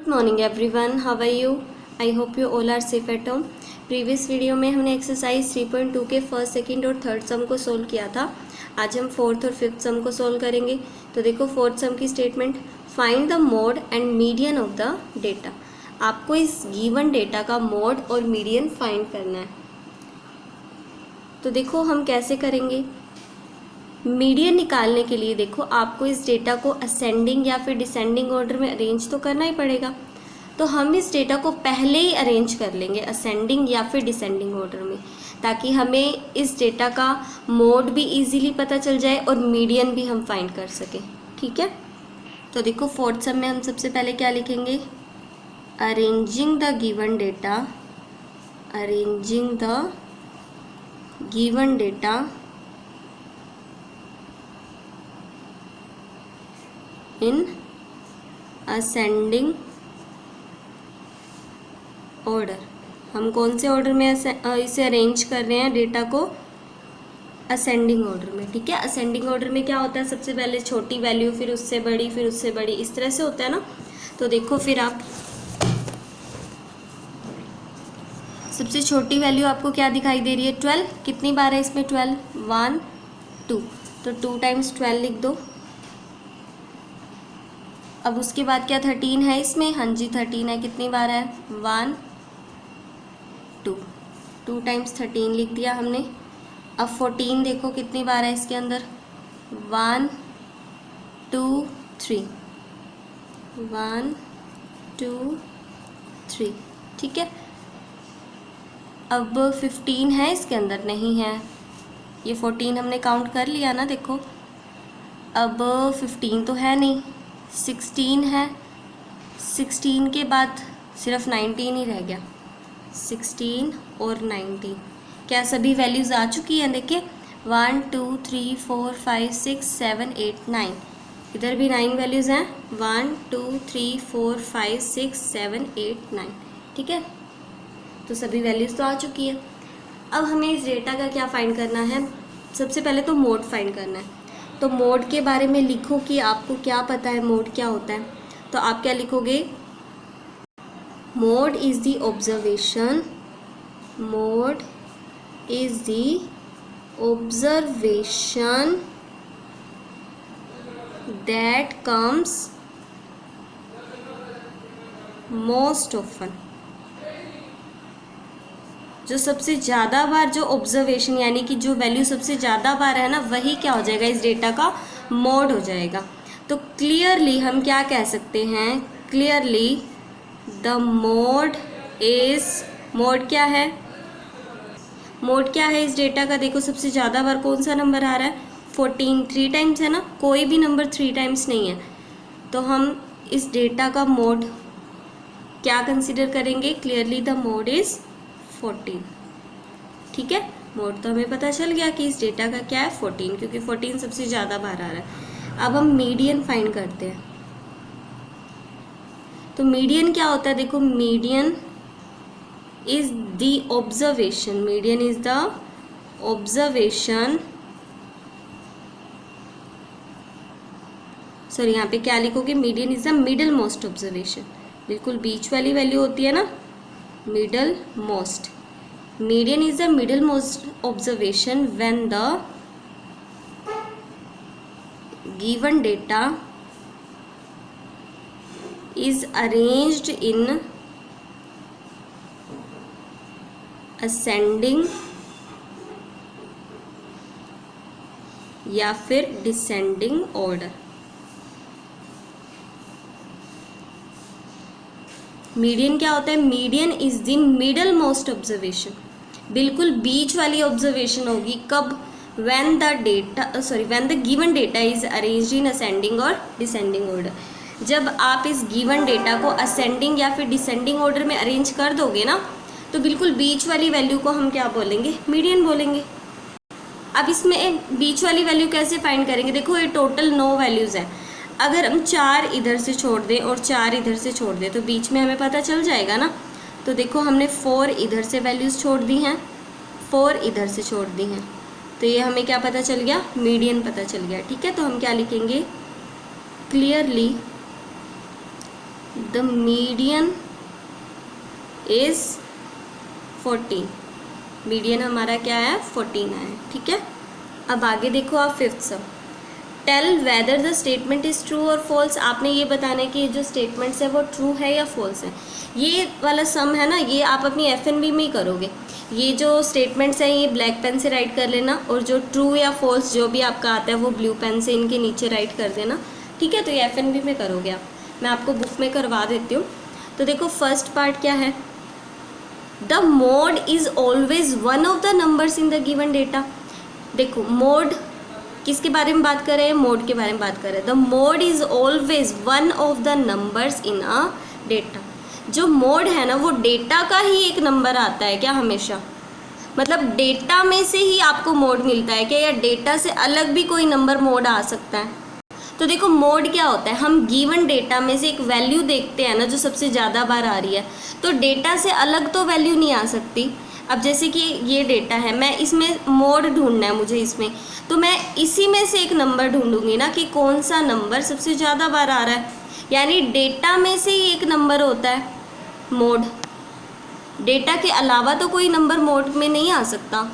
Good morning everyone, how are you? I hope you all are safe at home. Previous video में हमने exercise 3.2 के first, second और third sum को solve किया था। आज हम फोर्थ और फिफ्थ सम को सोल्व करेंगे। तो देखो फोर्थ सम की statement, find the mode and median of the data. आपको इस गिवन डेटा का मोड और मीडियन फाइंड करना है। तो देखो हम कैसे करेंगे। मीडियन निकालने के लिए देखो आपको इस डेटा को असेंडिंग या फिर डिसेंडिंग ऑर्डर में अरेंज तो करना ही पड़ेगा। तो हम इस डेटा को पहले ही अरेंज कर लेंगे असेंडिंग या फिर डिसेंडिंग ऑर्डर में, ताकि हमें इस डेटा का मोड भी इजीली पता चल जाए और मीडियन भी हम फाइंड कर सकें। ठीक है, तो देखो फोर्थ सम में हम सबसे पहले क्या लिखेंगे, arranging the given data, arranging the given data in ascending order. हम कौन से ऑर्डर में इसे अरेंज कर रहे हैं डेटा को, असेंडिंग ऑर्डर में। ठीक है, असेंडिंग ऑर्डर में क्या होता है, सबसे पहले छोटी वैल्यू, फिर उससे बड़ी, फिर उससे बड़ी, इस तरह से होता है ना। तो देखो फिर आप सबसे छोटी वैल्यू आपको क्या दिखाई दे रही है, 12। कितनी बार है इसमें 12, 1 2, तो 2 टाइम्स 12 लिख दो। अब उसके बाद क्या 13 है इसमें, हाँ जी 13 है। कितनी बार है, 1 2, 2 टाइम्स 13 लिख दिया हमने। अब 14 देखो कितनी बार है इसके अंदर, 1 2 3, 1 2 3। ठीक है, अब 15 है इसके अंदर, नहीं है, ये 14 हमने काउंट कर लिया ना। देखो अब 15 तो है नहीं, 16 है, 16 के बाद सिर्फ 19 ही रह गया, 16 और 19। क्या सभी वैल्यूज़ आ चुकी हैं, देखिए 1 2 3 4 5 6 7 8 9, इधर भी 9 वैल्यूज़ हैं, 1 2 3 4 5 6 7 8 9। ठीक है, तो सभी वैल्यूज़ तो आ चुकी है। अब हमें इस डेटा का क्या फाइंड करना है, सबसे पहले तो मोड फाइंड करना है। तो मोड के बारे में लिखो कि आपको क्या पता है मोड क्या होता है। तो आप क्या लिखोगे, mode is the observation, mode is the observation that comes most often. जो सबसे ज़्यादा बार जो ऑब्जर्वेशन यानी कि जो वैल्यू सबसे ज़्यादा बार है ना, वही क्या हो जाएगा, इस डेटा का मोड हो जाएगा। तो क्लियरली हम क्या कह सकते हैं, clearly the mode is, mode क्या है, मोड क्या है इस डेटा का। देखो सबसे ज़्यादा बार कौन सा नंबर आ रहा है, 14, 3 टाइम्स है ना, कोई भी नंबर 3 टाइम्स नहीं है। तो हम इस डेटा का मोड क्या कंसिडर करेंगे, क्लियरली द मोड इज़ 14। ठीक है, मोड तो हमें पता चल गया कि इस डेटा का क्या है 14, क्योंकि 14 सबसे ज़्यादा बार आ रहा है। अब हम मीडियन फाइंड करते हैं। तो मीडियन क्या होता है, देखो median is the observation, median is the observation, sorry यहाँ पे क्या लिखोगे, median is the middle most observation. बिल्कुल बीच वाली वैल्यू होती है ना, middle most. Median is the middle most observation when the given data is arranged in ascending या फिर डिसेंडिंग ऑर्डर। मीडियन क्या होता है, median is the middle most observation, बिल्कुल बीच वाली ऑब्जर्वेशन होगी कब, when the data, sorry when the given data is arranged in ascending और डिसेंडिंग ऑर्डर। जब आप इस गिवन डेटा को असेंडिंग या फिर डिसेंडिंग ऑर्डर में अरेंज कर दोगे ना, तो बिल्कुल बीच वाली वैल्यू को हम क्या बोलेंगे, मीडियन बोलेंगे। अब इसमें बीच वाली वैल्यू कैसे फाइंड करेंगे, देखो ये टोटल 9 वैल्यूज़ है। अगर हम 4 इधर से छोड़ दें और 4 इधर से छोड़ दें तो बीच में हमें पता चल जाएगा ना। तो देखो हमने 4 इधर से वैल्यूज़ छोड़ दी हैं, 4 इधर से छोड़ दी हैं, तो ये हमें क्या पता चल गया, मीडियन पता चल गया। ठीक है, तो हम क्या लिखेंगे, clearly the median is 14, median हमारा क्या है 14 है, ठीक है। अब आगे देखो आप fifth sum, tell whether the statement is true और फॉल्स। आपने ये बताना है कि ये जो स्टेटमेंट्स है वो ट्रू है या फॉल्स है। ये वाला सम है ना, ये आप अपनी FNB में ही करोगे। ये जो स्टेटमेंट्स हैं ये ब्लैक पेन से राइट कर लेना, और जो ट्रू या फॉल्स जो भी आपका आता है वो ब्लू पेन से इनके नीचे राइट कर देना, ठीक है। तो ये FNB में करोगे आप, मैं आपको बुक में करवा देती हूँ। तो देखो फर्स्ट पार्ट क्या है, the mode is always one of the numbers in the given data. देखो मोड किसके बारे में बात कर रहे हैं, मोड के बारे में बात कर रहे हैं। The mode is always one of the numbers in a data. जो मोड है ना वो डेटा का ही एक नंबर आता है क्या हमेशा, मतलब डेटा में से ही आपको मोड मिलता है क्या, या डेटा से अलग भी कोई नंबर मोड आ सकता है। तो देखो मोड क्या होता है, हम गिवन डेटा में से एक वैल्यू देखते हैं ना जो सबसे ज़्यादा बार आ रही है, तो डेटा से अलग तो वैल्यू नहीं आ सकती। अब जैसे कि ये डेटा है, मैं इसमें मोड ढूंढना है मुझे इसमें, तो मैं इसी में से एक नंबर ढूंढूंगी ना कि कौन सा नंबर सबसे ज़्यादा बार आ रहा है, यानी डेटा में से ही एक नंबर होता है मोड, डेटा के अलावा तो कोई नंबर मोड में नहीं आ सकता।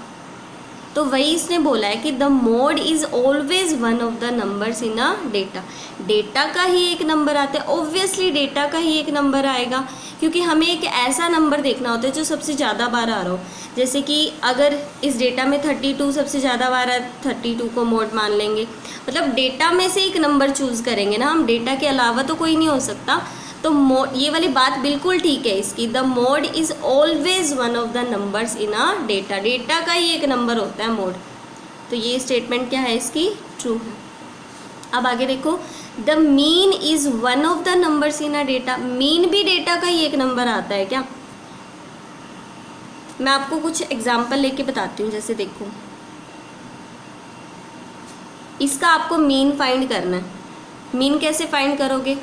तो वही इसने बोला है कि the mode is always one of the numbers in a data. Data का ही एक नंबर आता है, ऑब्वियसली डेटा का ही एक नंबर आएगा, क्योंकि हमें एक ऐसा नंबर देखना होता है जो सबसे ज़्यादा बार आ रहा हो। जैसे कि अगर इस डेटा में 32 सबसे ज़्यादा बार है, 32 को मोड मान लेंगे, मतलब डेटा में से एक नंबर चूज़ करेंगे ना हम, डेटा के अलावा तो कोई नहीं हो सकता। तो मोड, ये वाली बात बिल्कुल ठीक है इसकी, the mode is always one of the numbers in a data. Data का ही एक नंबर होता है मोड। तो ये स्टेटमेंट क्या है इसकी, ट्रू है। अब आगे देखो, the mean is one of the numbers in a data. Mean भी डेटा का ही एक नंबर आता है क्या। मैं आपको कुछ एग्जाम्पल लेके बताती हूँ। जैसे देखो, इसका आपको मीन फाइंड करना है। मीन कैसे फाइंड करोगे,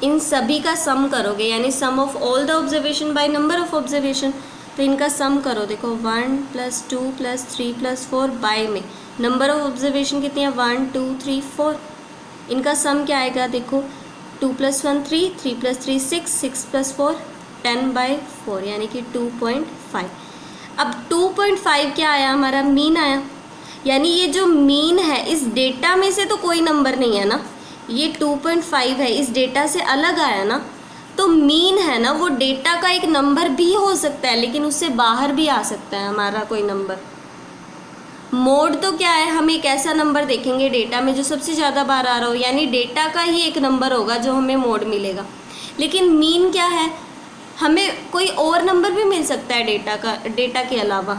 इन सभी का सम करोगे, यानी sum of all the observation by number of observation. तो इनका सम करो, देखो 1 + 2 + 3 + 4 बाय में नंबर ऑफ ऑब्जर्वेशन कितनी है, 1 2 3 4। इनका सम क्या आएगा, देखो 2 + 1 3, 3 + 3 6, 6 + 4 10/4, यानी कि 2.5। अब 2.5 क्या आया, हमारा मीन आया। यानी ये जो मीन है इस डेटा में से तो कोई नंबर नहीं है ना, ये 2.5 है, इस डेटा से अलग आया ना, तो मीन है ना वो डेटा का एक नंबर भी हो सकता है, लेकिन उससे बाहर भी आ सकता है हमारा कोई नंबर। मोड तो क्या है, हम एक ऐसा नंबर देखेंगे डेटा में जो सबसे ज़्यादा बार आ रहा हो, यानी डेटा का ही एक नंबर होगा जो हमें मोड मिलेगा। लेकिन मीन क्या है, हमें कोई और नंबर भी मिल सकता है डेटा के अलावा।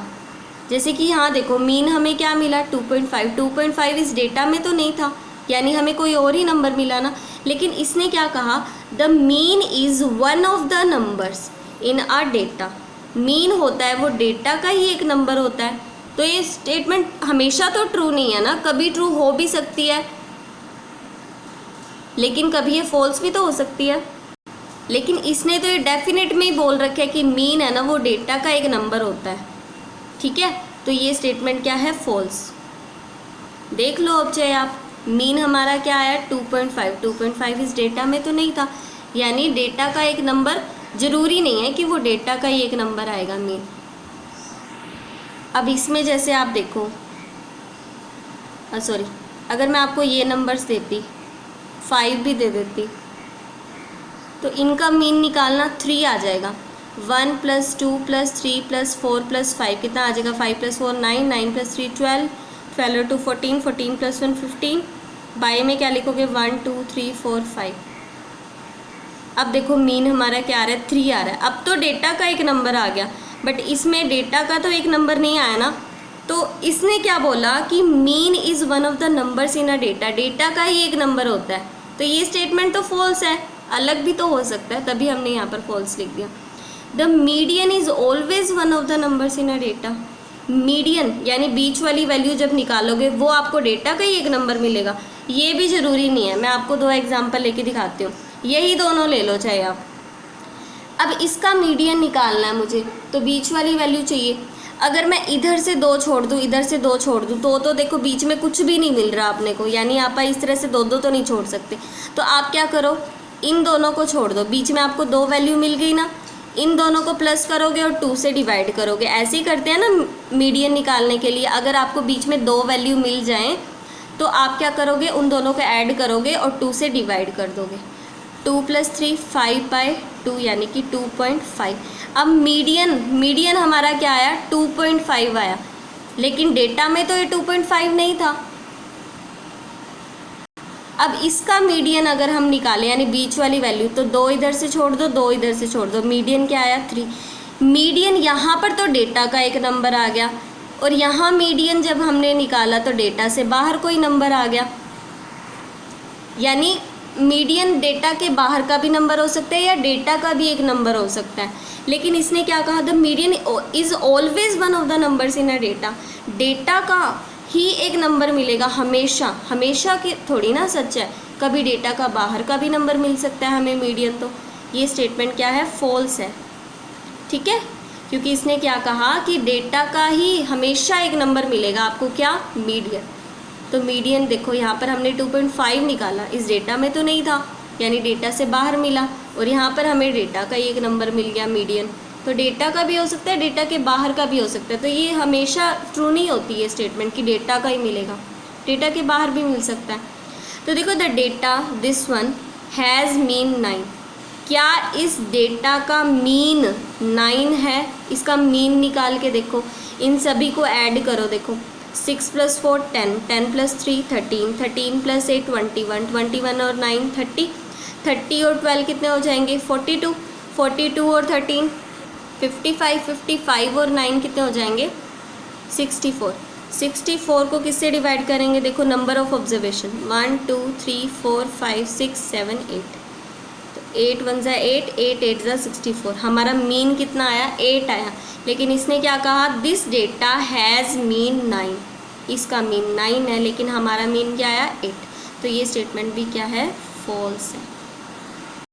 जैसे कि यहाँ देखो मीन हमें क्या मिला, 2.5। 2.5 इस डेटा में तो नहीं था, यानी हमें कोई और ही नंबर मिला ना। लेकिन इसने क्या कहा, the mean is one of the numbers in a data. Mean होता है वो डेटा का ही एक नंबर होता है। तो ये स्टेटमेंट हमेशा तो ट्रू नहीं है ना, कभी ट्रू हो भी सकती है, लेकिन कभी ये फॉल्स भी तो हो सकती है। लेकिन इसने तो ये डेफिनेट में ही बोल रखा है कि मीन है ना वो डेटा का एक नंबर होता है, ठीक है। तो ये स्टेटमेंट क्या है, फॉल्स। देख लो अब चाहे आप, मीन हमारा क्या आया 2.5। 2.5 इस डेटा में तो नहीं था, यानी डेटा का एक नंबर, ज़रूरी नहीं है कि वो डेटा का ही एक नंबर आएगा मीन। अब इसमें जैसे आप देखो, सॉरी, अगर मैं आपको ये नंबर्स देती, 5 भी दे देती, तो इनका मीन निकालना 3 आ जाएगा। 1 + 2 + 3 + 4 + 5 कितना आ जाएगा, 5 + 4 9, 9 + 3 12, 12 × 2 14, 14 + 1 15। बाई में क्या लिखोगे, 1 2 3 4 5। अब देखो मीन हमारा क्या आ रहा है, 3 आ रहा है। अब तो डेटा का एक नंबर आ गया, बट इसमें डेटा का तो एक नंबर नहीं आया ना। तो इसने क्या बोला कि mean is one of the numbers in a data. Data का ही एक नंबर होता है, तो ये स्टेटमेंट तो फॉल्स है, अलग भी तो हो सकता है, तभी हमने यहाँ पर फॉल्स लिख दिया। The median is always one of the numbers in a data. Median यानी बीच वाली वैल्यू जब निकालोगे वो आपको डेटा का ही एक नंबर मिलेगा, ये भी ज़रूरी नहीं है। मैं आपको 2 एग्जाम्पल लेके दिखाती हूँ, यही दोनों ले लो चाहे आप। अब इसका मीडियन निकालना है मुझे, तो बीच वाली वैल्यू चाहिए। अगर मैं इधर से 2 छोड़ दूँ, इधर से 2 छोड़ दूँ, तो देखो बीच में कुछ भी नहीं मिल रहा अपने को, यानी आप इस तरह से 2 तो नहीं छोड़ सकते। तो आप क्या करो, इन दोनों को छोड़ दो, बीच में आपको 2 वैल्यू मिल गई ना, इन दोनों को प्लस करोगे और 2 से डिवाइड करोगे। ऐसे ही करते हैं ना मीडियन निकालने के लिए। अगर आपको बीच में 2 वैल्यू मिल जाएं तो आप क्या करोगे, उन दोनों को ऐड करोगे और 2 से डिवाइड कर दोगे। 2 + 3 5/2 यानी कि 2.5। अब मीडियन हमारा क्या आया, 2.5 आया, लेकिन डेटा में तो ये 2.5 नहीं था। अब इसका मीडियन अगर हम निकालें यानी बीच वाली वैल्यू, तो 2 इधर से छोड़ दो, 2 इधर से छोड़ दो, मीडियन क्या आया 3। मीडियन यहाँ पर तो डेटा का एक नंबर आ गया, और यहाँ मीडियन जब हमने निकाला तो डेटा से बाहर कोई नंबर आ गया। यानी मीडियन डेटा के बाहर का भी नंबर हो सकता है या डेटा का भी एक नंबर हो सकता है, लेकिन इसने क्या कहा, the median is always one of the numbers in a data. Data का ही एक नंबर मिलेगा हमेशा, हमेशा की थोड़ी ना सच है, कभी डेटा का बाहर का भी नंबर मिल सकता है हमें मीडियन। तो ये स्टेटमेंट क्या है, फॉल्स है, ठीक है, क्योंकि इसने क्या कहा कि डेटा का ही हमेशा एक नंबर मिलेगा आपको, क्या, मीडियन। तो मीडियन देखो यहाँ पर हमने 2.5 निकाला, इस डेटा में तो नहीं था, यानी डेटा से बाहर मिला, और यहाँ पर हमें डेटा का ही एक नंबर मिल गया मीडियन। तो डेटा का भी हो सकता है, डेटा के बाहर का भी हो सकता है। तो ये हमेशा ट्रू नहीं होती है स्टेटमेंट कि डेटा का ही मिलेगा, डेटा के बाहर भी मिल सकता है। तो देखो, the data this one has mean 9। क्या इस डेटा का मीन 9 है? इसका मीन निकाल के देखो, इन सभी को ऐड करो। देखो 6 + 4 10, 10 + 3 13, 13 + 8 21, 21 और 9 30, 30 और 12 कितने हो जाएंगे, 42, 42 और 13 55, 55 और 9 कितने हो जाएंगे, 64। 64 को किससे डिवाइड करेंगे, देखो नंबर ऑफ ऑब्जर्वेशन 1 2 3 4 5 6 7 8, तो 8 1 ज़ा 8, 8 8 ज़ा 64। हमारा मीन कितना आया, 8 आया, लेकिन इसने क्या कहा, दिस डेटा हैज़ मीन 9। इसका मीन 9 है, लेकिन हमारा मीन क्या आया, 8। तो ये स्टेटमेंट भी क्या है, फॉल्स है।